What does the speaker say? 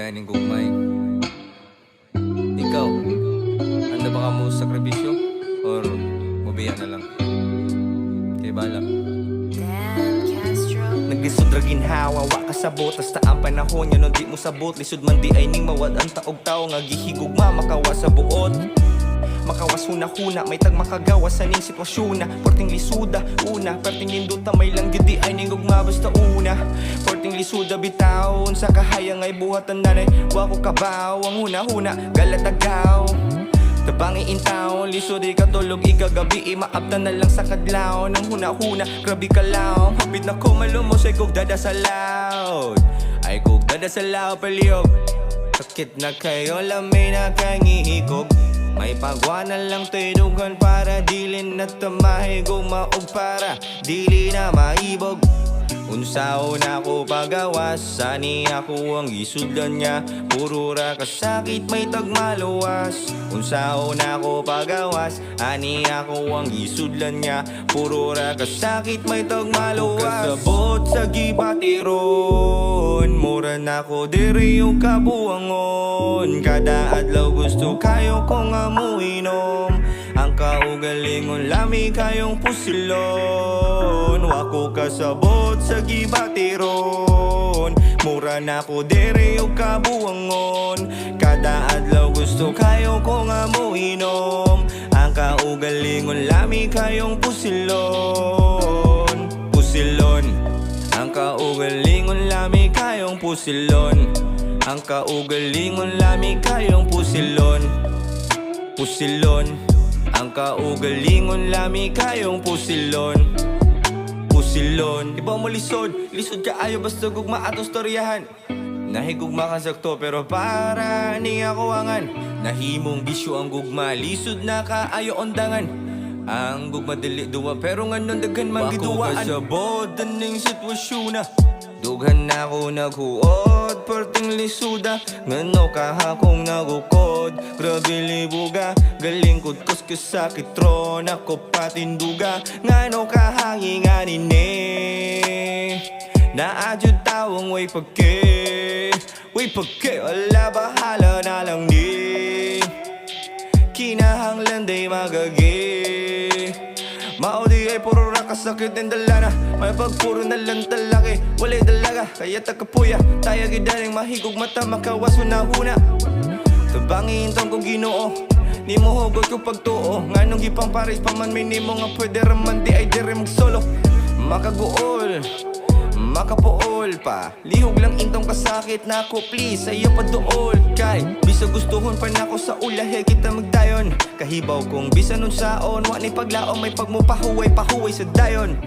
Bayaning gugmay. Ikaw, handa ba ka mo sakripisyo? Or mabiya na lang? Kaya bala. Naglisod ra ginhawa, wa kasabot. Hasta ang panahon yun, di mo sabot. Lisod man di ay ning mawad ang taog tao. Nga gihigugma, makawas sa buot. Makawas huna-huna, may tag makagawas sa ning sitwasyon na porting lisuda, una perting linduta, may lang gidi ay ning gugma basta una. Porting lisuda bitaon, sa kahayang ay buhatan nanay. Wa ko kabaw, ang huna-huna, galatagaw. Tabangi in town, lisod di katulog ikagabi, maapta na lang sa kadlaw. Nang huna-huna, grabe ka lang. Hapit na ko malumos ay kog dada sa loud. Ay kog dada sa loud paliyog. Sakit na kayo, lamay na kangihikog. May pagwa na lang tinugan para dilin na tamahigog maog para dili na maibog. Unsaon ako pagawas, sani ako ang isudan niya. Puro ra kasakit, may tagmaluwas. Unsaon ako pagawas, ani ako ang isudlan niya. Puro ra kasakit, may tagmaluwas. Kasabot sa gibatiron, mura na ko diri yung kabuangon. Kada adlaw gusto kayo kong amuinom. Ang kaugalingon lami kayong pusilon. Wako kasabot sa gibatiron, mura na ko dere yung kabuangon. Kada adlaw gusto kayo kong amuinom. Ang kaugalingon lami kayong pusilon. Pusilon. Ang kaugalingon lami kayong pusilon. Ang kaugalingon lami kayong pusilon. Pusilon. Ang kaugalingon lami kayong pusilon. Pusilon. Iba mo lisod, lisod ka ayo basta gugma atong storyahan. Nahigugma ka sakto pero para ni ako angan. Nahimong bisyo ang gugma, lisod na ka ayo ondangan. Ang gugma dili duwa pero nganon daghan man giduwaan. Wako kasabot daning sitwasyon na dughan na ko naghuod, perting lisuda. Ngano ka kung nagukod, grabe libuga. Galing kod kus kasakit ron, ako patinduga. Ngano ka hanginganin eh, naadjud tawang way pagke. Way pagke, wala bahala na lang ni. Kinahanglan day magagi. Maudi ay puro rakasakit ng dalana. May pagpuro na lang talaki, walay dalaga, kaya takapuya. Tayo gidaling mahigog mata, makawas huna-huna. Tabangin tong kong ginoo, ni mo hugot ko pagtuo. Nganong gipang paris pa man, may nimo nga pwede raman di ay dire mag-solo. Makaguol, makapuol pa, lihog lang intong kasakit na ako. Please, ayaw pa dool kay bisa gustuhon pa na ako sa ulahe kita magdayon. Kahibaw kong bisa nun saon, wa ni paglaom may pagmupahuway, pahuway sa dayon.